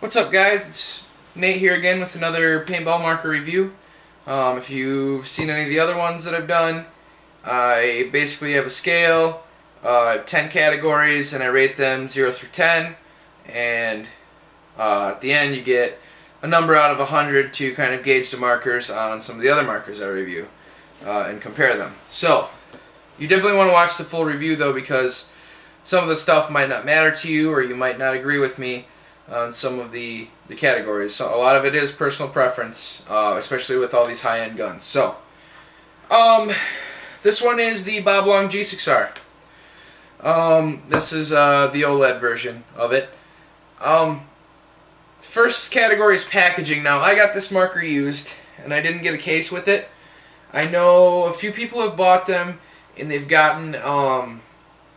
What's up, guys? It's Nate here again with another paintball marker review. If you've seen any of the other ones that I've done, I basically have a scale, 10 categories, and I rate them 0 through 10. And at the end you get a number out of 100 to kind of gauge the markers on some of the other markers I review and compare them. So, you definitely want to watch the full review though, because some of the stuff might not matter to you, or you might not agree with me on some of the categories. So a lot of it is personal preference, especially with all these high-end guns. So, this one is the Bob Long G6R. This is the OLED version of it. First category is packaging. Now, I got this marker used, and I didn't get a case with it. I know a few people have bought them, and they've gotten,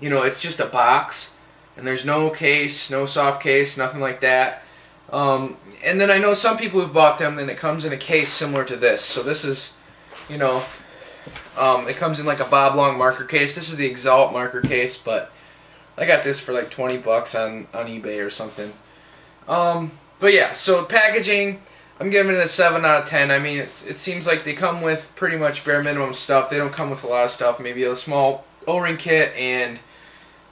you know, it's just a box, and there's no case, no soft case, nothing like that. And then I know some people who've bought them, and it comes in a case similar to this. So this is, you know, it comes in like a Bob Long marker case. This is the Exalt marker case, but I got this for like 20 bucks on eBay or something. But yeah, so packaging, I'm giving it a 7 out of 10. I mean, it seems like they come with pretty much bare minimum stuff. They don't come with a lot of stuff. Maybe a small O-ring kit and,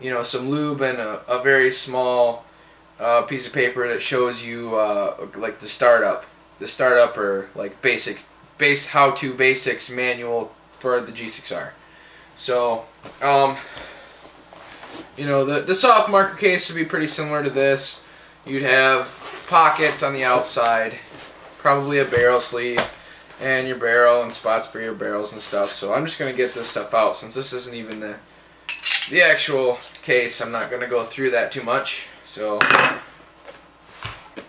you know, some lube and a very small piece of paper that shows you like the startup or like how-to basics manual for the G6R. So, you know, the soft marker case would be pretty similar to this. You'd have pockets on the outside, probably a barrel sleeve, and your barrel and spots for your barrels and stuff. So I'm just going to get this stuff out since this isn't even the actual case. I'm not going to go through that too much. So I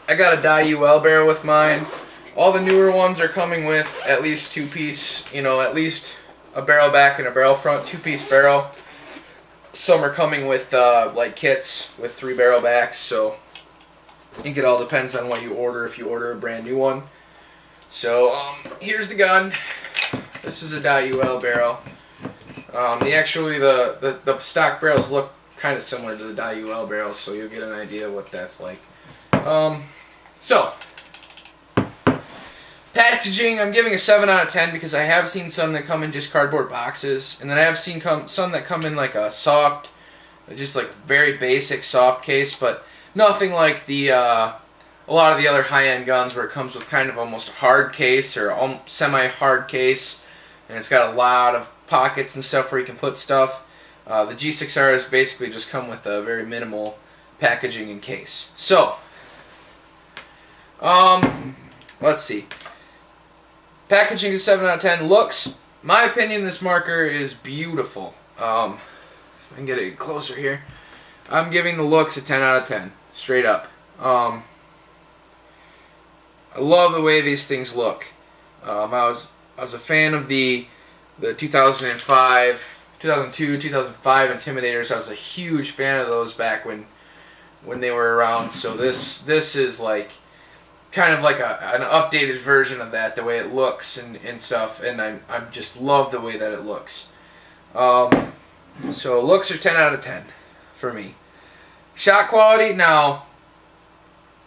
got a die UL barrel with mine. All the newer ones are coming with at least two-piece, you know, at least a barrel back and a barrel front, two-piece barrel. Some are coming with like kits with 3 barrel backs, so I think it all depends on what you order, if you order a brand new one. So here's the gun. This is a die UL barrel. The stock barrels look kind of similar to the die UL barrels, so you'll get an idea of what that's like. So packaging, I'm giving a 7 out of 10 because I have seen some that come in just cardboard boxes, and then I have seen some that come in like a soft, just like very basic soft case, but nothing like a lot of the other high-end guns where it comes with kind of almost a hard case or semi-hard case, and it's got a lot of pockets and stuff where you can put stuff. The G6R has basically just come with a very minimal packaging and case. So, let's see. Packaging is 7 out of 10. Looks, my opinion, this marker is beautiful. If I can get it closer here. I'm giving the looks a 10 out of 10. Straight up. I love the way these things look. I was a fan of the 2005, 2002, 2005 Intimidators. I was a huge fan of those back when they were around. So this is like kind of like an updated version of that, the way it looks and stuff. And I just love the way that it looks. So looks are 10 out of 10 for me. Shot quality, now,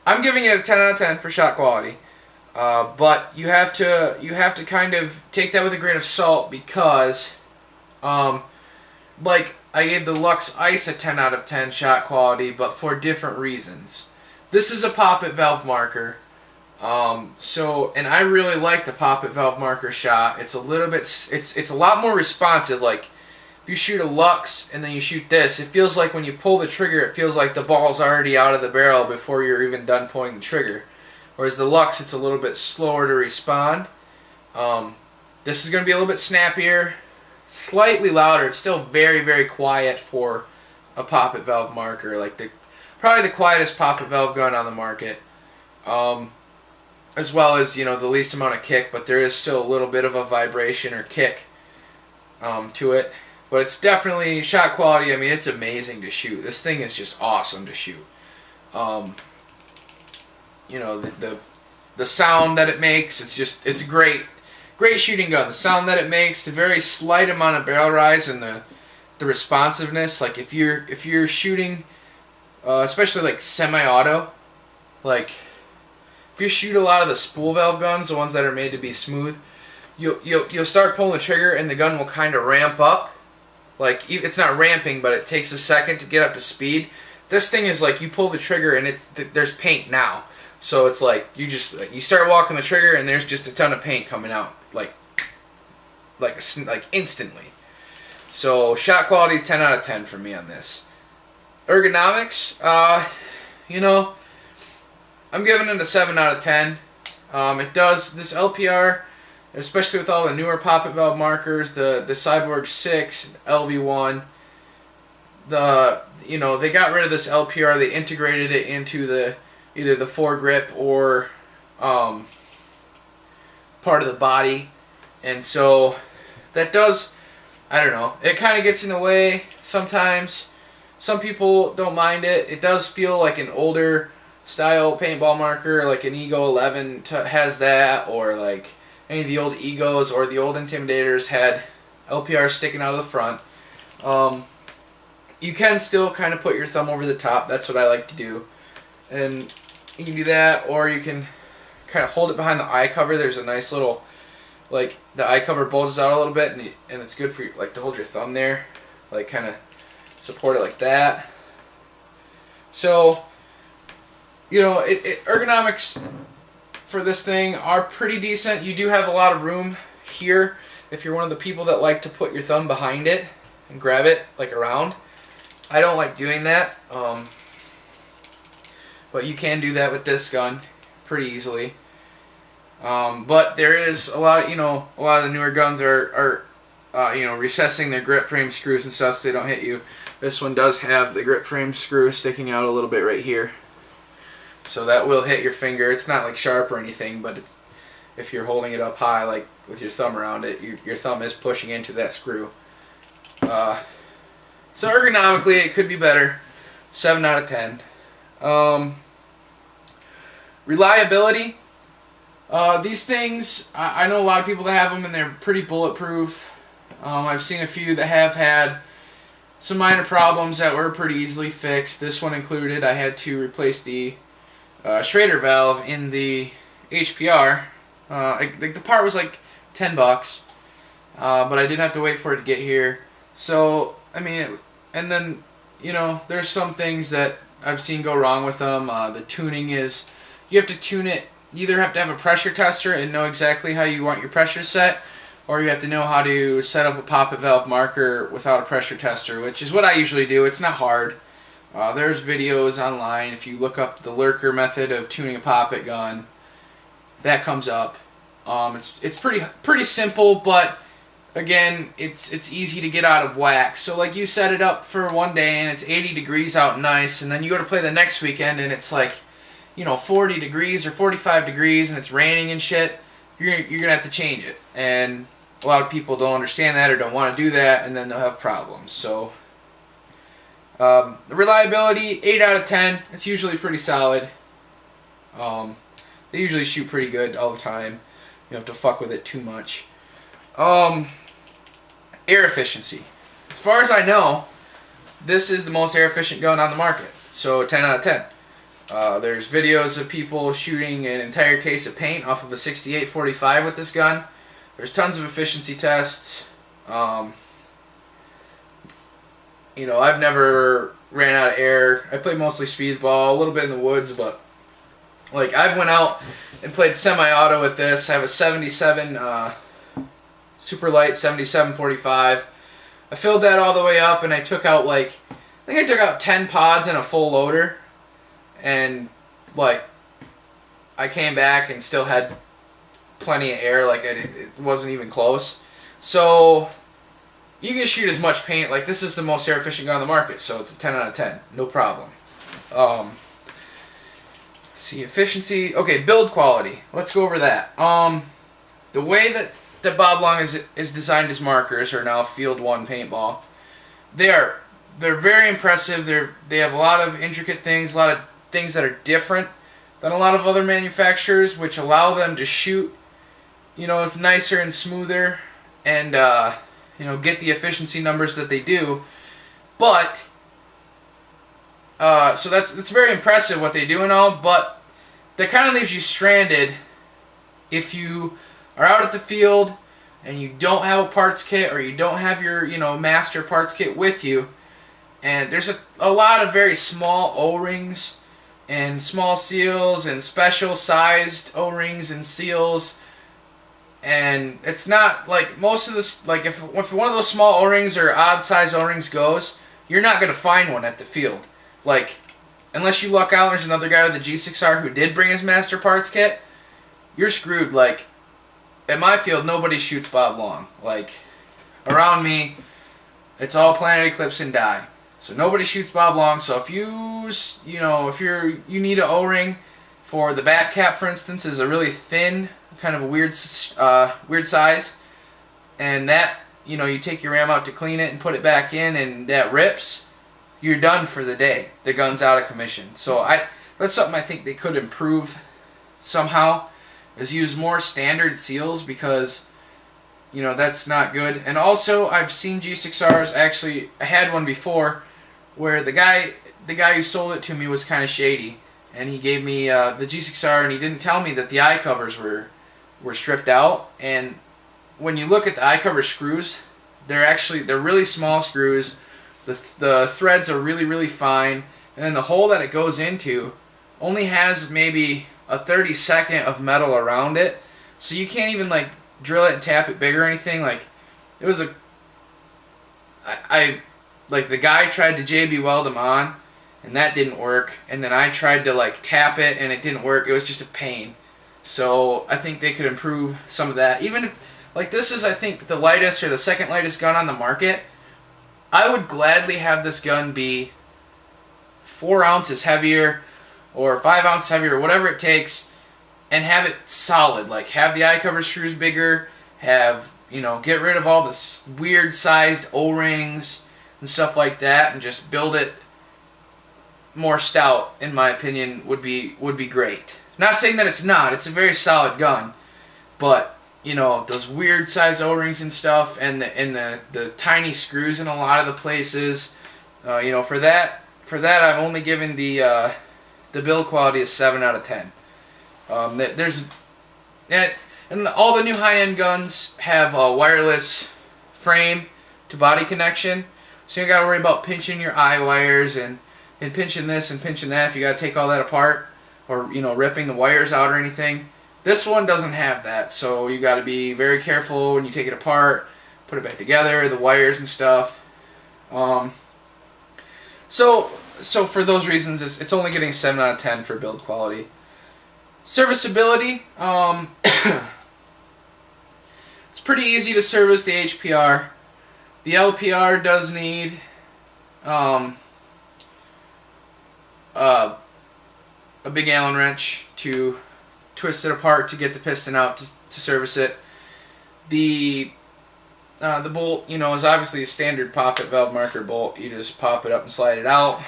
I'm giving it a 10 out of 10 for shot quality, but you have to kind of take that with a grain of salt because, like, I gave the Lux Ice a 10 out of 10 shot quality, but for different reasons. This is a poppet valve marker, and I really like the poppet valve marker shot. It's a little bit, it's a lot more responsive. Like, if you shoot a Lux and then you shoot this, it feels like when you pull the trigger, it feels like the ball's already out of the barrel before you're even done pulling the trigger. Whereas the Lux, it's a little bit slower to respond. This is going to be a little bit snappier, slightly louder. It's still very, very quiet for a poppet valve marker. Like probably the quietest poppet valve gun on the market. As well as, you know, the least amount of kick, but there is still a little bit of a vibration or kick to it. But it's definitely shot quality. I mean, it's amazing to shoot. This thing is just awesome to shoot. You know, the sound that it makes, it's a great shooting gun. The sound that it makes, the very slight amount of barrel rise and the responsiveness. Like if you're shooting, especially like semi-auto, Like, if you shoot a lot of the spool valve guns, the ones that are made to be smooth, you'll start pulling the trigger and the gun will kind of ramp up. Like, it's not ramping, but it takes a second to get up to speed. This thing is like, you pull the trigger and there's paint now. So it's like, you start walking the trigger and there's just a ton of paint coming out, like instantly. So shot quality is 10 out of 10 for me on this. Ergonomics, you know, I'm giving it a 7 out of 10. It does, this LPR, especially with all the newer poppet valve markers, the Cyborg 6, LV1, you know, they got rid of this LPR, they integrated it into either the foregrip or part of the body, and so that does, I don't know, it kind of gets in the way sometimes. Some people don't mind it. It does feel like an older style paintball marker, like an Ego 11 has that, or like any of the old Egos or the old Intimidators had LPR sticking out of the front. You can still kind of put your thumb over the top. That's what I like to do. And you can do that, or you can kind of hold it behind the eye cover. There's a nice little, like, the eye cover bulges out a little bit, and it's good for you, like, to hold your thumb there, like, kind of support it like that. So, you know, ergonomics for this thing are pretty decent. You do have a lot of room here if you're one of the people that like to put your thumb behind it and grab it, like, around. I don't like doing that, but you can do that with this gun pretty easily. But there is a lot of, you know, a lot of the newer guns are you know, recessing their grip frame screws and stuff so they don't hit you. This one does have the grip frame screw sticking out a little bit right here, so that will hit your finger. It's not like sharp or anything, but it's, if you're holding it up high, like with your thumb around it, your thumb is pushing into that screw. So ergonomically, it could be better. 7 out of 10. Reliability. These things, I know a lot of people that have them and they're pretty bulletproof. I've seen a few that have had some minor problems that were pretty easily fixed. This one included. I had to replace the Schrader valve in the HPR. The part was like $10, but I did have to wait for it to get here. So, I mean, and then, you know, there's some things that I've seen go wrong with them. The tuning is, you have to tune it. You either have to have a pressure tester and know exactly how you want your pressure set, or you have to know how to set up a poppet valve marker without a pressure tester, which is what I usually do. It's not hard. There's videos online. If you look up the lurker method of tuning a poppet gun, that comes up. It's pretty simple, but again, it's easy to get out of whack. So like, you set it up for one day and it's 80 degrees out nice, and then you go to play the next weekend and it's like, you know, 40 degrees or 45 degrees and it's raining and shit. You're gonna have to change it, and a lot of people don't understand that or don't want to do that, and then they'll have problems. So the reliability, 8 out of 10. It's usually pretty solid. They usually shoot pretty good all the time. You don't have to fuck with it too much. Air efficiency. As far as I know, this is the most air efficient gun on the market. So 10 out of 10. There's videos of people shooting an entire case of paint off of a 68-45 with this gun. There's tons of efficiency tests. You know, I've never ran out of air. I play mostly speedball, a little bit in the woods, but like, I've went out and played semi-auto with this. I have a 77 super light 77-45. I filled that all the way up, and I took out like, I think I took out 10 pods in a full loader, and like, I came back and still had plenty of air. Like, it wasn't even close. So you can shoot as much paint. Like, this is the most air efficient gun on the market, so it's a 10 out of 10, no problem. See, efficiency. Okay, build quality. Let's go over that. The way that Bob Long is designed his markers, are now Field 1 paintball. They're very impressive. They have a lot of intricate things, a lot of things that are different than a lot of other manufacturers, which allow them to shoot, you know, nicer and smoother, and you know, get the efficiency numbers that they do. But so that's very impressive what they do and all, but that kind of leaves you stranded if you are out at the field and you don't have a parts kit, or you don't have your, you know, master parts kit with you. And there's a lot of very small O-rings and small seals and special sized O-rings and seals. And it's not like most of this, like if one of those small O-rings or odd size O-rings goes, you're not going to find one at the field. Like, unless you luck out, there's another guy with a G6R who did bring his master parts kit, you're screwed. Like, at my field, nobody shoots Bob Long. Like, around me, it's all Planet Eclipse and die. So nobody shoots Bob Long. So if you need an O-ring for the back cap, for instance, is a really thin, kind of a weird size, and that, you know, you take your ram out to clean it and put it back in, and that rips, you're done for the day. The gun's out of commission. So that's something I think they could improve somehow, is use more standard seals, because, you know, that's not good. And also, I've seen G6Rs, actually, I had one before, where the guy who sold it to me was kind of shady, and he gave me the G6R, and he didn't tell me that the eye covers were stripped out. And when you look at the eye cover screws, they're really small screws. The threads are really, really fine, and then the hole that it goes into only has maybe a 32nd of metal around it, so you can't even like drill it and tap it big or anything. Like, it was like the guy tried to JB weld them on, and that didn't work, and then I tried to like tap it and it didn't work. It was just a pain. So I think they could improve some of that. Even if, like, this is, I think, the lightest or the second lightest gun on the market, I would gladly have this gun be 4 ounces heavier or 5 ounces heavier, or whatever it takes, and have it solid. Like, have the eye cover screws bigger, have, you know, get rid of all the weird sized O-rings and stuff like that, and just build it more stout, in my opinion, would be great. Not saying that it's not. It's a very solid gun, but, you know, those weird size O-rings and stuff, and the tiny screws in a lot of the places, you know, for that I'm only giving the build quality a 7 out of 10. And all the new high-end guns have a wireless frame to body connection, so you don't got to worry about pinching your eye wires and pinching this and pinching that if you got to take all that apart, or, you know, ripping the wires out or anything. This one doesn't have that, so you got to be very careful when you take it apart, put it back together, the wires and stuff. So for those reasons, it's only getting a 7 out of 10 for build quality. Serviceability, it's pretty easy to service the HPR. The LPR does need a big Allen wrench to twist it apart to get the piston out to service it. The bolt, you know, is obviously a standard poppet valve marker bolt. You just pop it up and slide it out.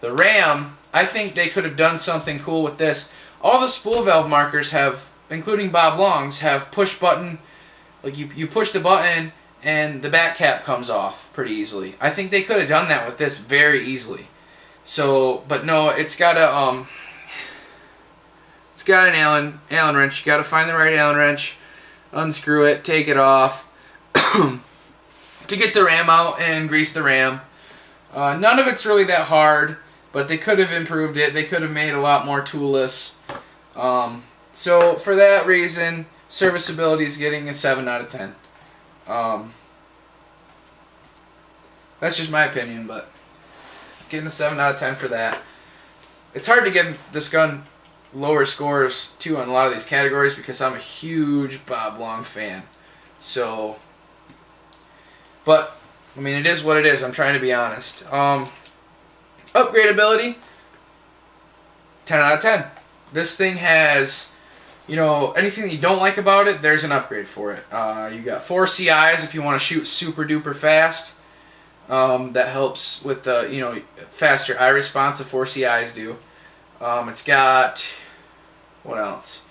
The ram, I think they could have done something cool with this. All the spool valve markers have, including Bob Long's, have push button. Like, you push the button and the back cap comes off pretty easily. I think they could have done that with this very easily. So, but no, it's got an Allen wrench. You got to find the right Allen wrench, unscrew it, take it off to get the ram out and grease the ram. None of it's really that hard, but they could have improved it. They could have made a lot more toolless. So for that reason, serviceability is getting a 7 out of 10. That's just my opinion, but it's getting a 7 out of 10 for that. It's hard to give this gun lower scores too on a lot of these categories because I'm a huge Bob Long fan. So, but I mean, it is what it is. I'm trying to be honest. Upgradeability, 10 out of 10. This thing has, you know, anything that you don't like about it, there's an upgrade for it. You got 4 CIs if you want to shoot super duper fast. That helps with the, you know, faster eye response. The 4 CIs do. It's got, what else?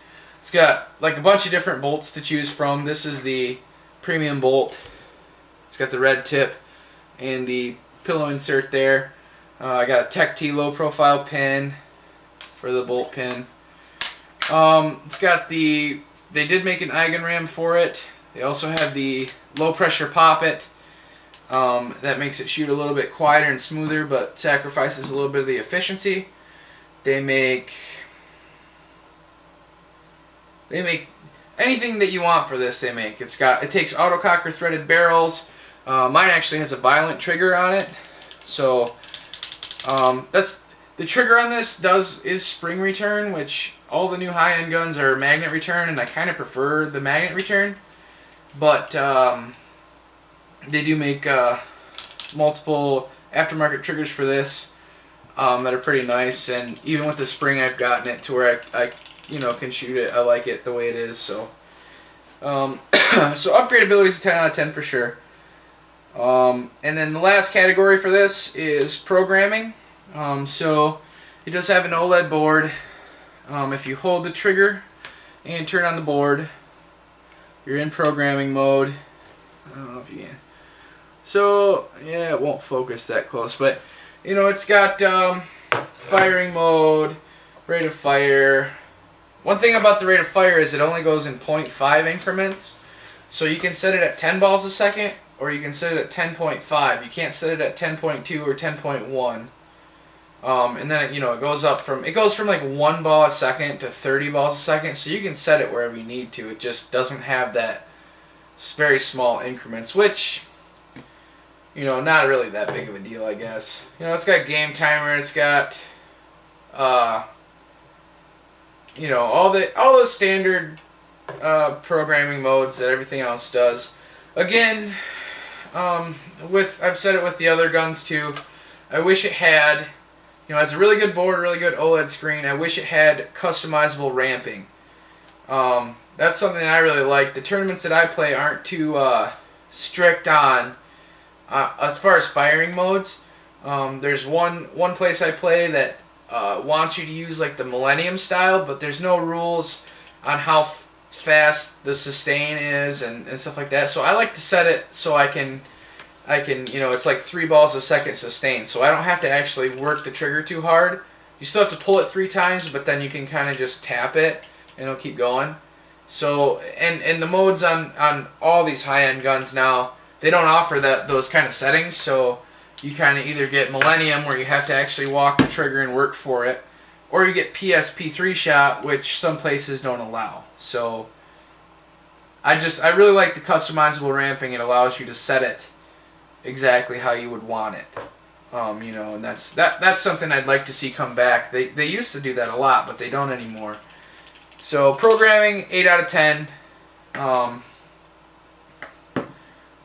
It's got like a bunch of different bolts to choose from. This is the premium bolt. It's got the red tip and the pillow insert there. I got a Tech T low profile pin. for the bolt pin. It's got the, they did make an eigenram for it. They also have the low pressure poppet. That makes it shoot a little bit quieter and smoother, but sacrifices a little bit of the efficiency. They make anything that you want for this. They make. It takes autococker threaded barrels. Mine actually has a violent trigger on it, so that's the trigger on this is spring return, which all the new high-end guns are magnet return, and I kind of prefer the magnet return. But they do make multiple aftermarket triggers for this that are pretty nice, and even with the spring, I've gotten it to where I can shoot it. I like it the way it is. So so upgradability is a 10 out of 10 for sure. And then the last category for this is programming. So it does have an OLED board. If you hold the trigger and turn on the board, you're in programming mode. I don't know if you can. So yeah, it won't focus that close, but it's got firing mode, rate of fire. One thing about the rate of fire is it only goes in 0.5 increments. So you can set it at 10 balls a second, or you can set it at 10.5. You can't set it at 10.2 or 10.1. And then it goes from like 1 ball a second to 30 balls a second. So you can set it wherever you need to. It just doesn't have that very small increments, which not really that big of a deal, I guess. It's got game timer. It's got all the standard programming modes that everything else does. Again, I've said it with the other guns too. I wish it had, it's a really good board, really good OLED screen. I wish it had customizable ramping. That's something that I really like. The tournaments that I play aren't too strict on as far as firing modes. There's one place I play that wants you to use like the Millennium style, but there's no rules on how fast the sustain is and stuff like that. So I like to set it so I can it's like 3 balls a second sustain, so I don't have to actually work the trigger too hard. You still have to pull it 3 times, but then you can kind of just tap it and it'll keep going. So and the modes on all these high-end guns now, they don't offer those kind of settings. So you kind of either get Millennium, where you have to actually walk the trigger and work for it, or you get PSP3 shot, which some places don't allow. So I really like the customizable ramping. It allows you to set it exactly how you would want it. And that's something I'd like to see come back. They used to do that a lot, but they don't anymore. So programming, 8 out of 10.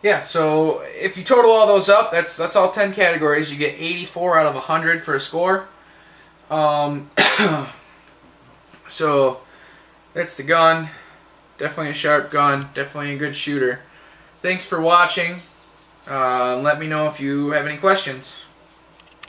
Yeah, so if you total all those up, that's all 10 categories. You get 84 out of 100 for a score. So that's the gun. Definitely a sharp gun. Definitely a good shooter. Thanks for watching. Let me know if you have any questions.